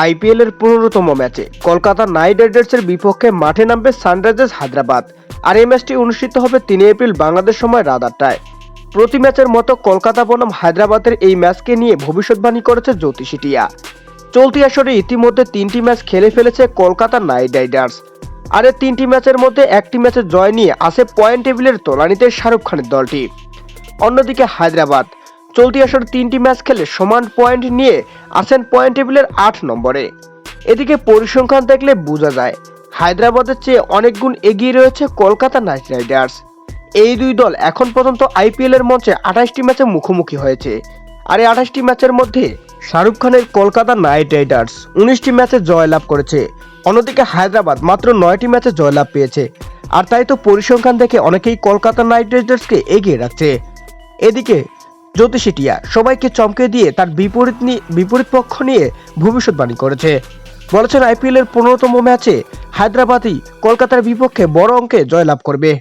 IPL এর ১৫তম ম্যাচে Kolkata night রাইডার্সের বিপক্ষে মাঠে নামবে সানরাইজার্স হায়দ্রাবাদ। আর এই ম্যাচটি অনুষ্ঠিত হবে ৩ এপ্রিল বাংলাদেশ সময় রাত ৮টায়। প্রতি ম্যাচের মতো কলকাতা বনাম হায়দ্রাবাদের এই ম্যাচকে নিয়ে ভবিষ্যৎবাণী করেছে জ্যোতিষী টিয়া। চলতি আসরে ইতিমধ্যে ৩টি ম্যাচ খেলে ফেলেছে কলকাতা নাইট রাইডার্স। আর এই ৩টি ম্যাচের মধ্যে একটি ম্যাচে জয় নিয়ে আসে পয়েন্ট টেবিলের তলানিতে শাহরুখ খানের দলটি। অন্যদিকে হায়দ্রাবাদ চলতি আসরে ৩টি ম্যাচ খেলে সমান পয়েন্ট নিয়ে আসেন পয়েন্ট টেবিলের ৮ নম্বরে। এদিকে পরিসংখ্যান দেখলে বোঝা যায় হায়দ্রাবাদের চেয়ে অনেক গুণ এগিয়ে রয়েছে কলকাতা নাইট রাইডার্স। এই দুই দল এখন পর্যন্ত আইপিএল এর মঞ্চে ২৮টি ম্যাচে মুখোমুখি হয়েছে। আর এই ২৮টি ম্যাচের মধ্যে শাহরুখ খানের কলকাতা নাইট রাইডার্স ১৯টি ম্যাচে জয়লাভ করেছে। অন্যদিকে হায়দ্রাবাদ মাত্র ৯টি ম্যাচে জয়লাভ পেয়েছে। আর তাই তো পরিসংখ্যান দেখে অনেকেই কলকাতা নাইট রাইডার্সকে এগিয়ে রাখছে। এদিকে জ্যোতিষী টিয়া সবাইকে চমকে দিয়ে তার বিপরীত পক্ষ নিয়ে ভবিষ্যৎবাণী করেছে। বলেছেন আইপিএল এর ১৫তম ম্যাচে হায়দ্রাবাদই কলকাতার বিপক্ষে বড় অঙ্কে জয়লাভ করবে।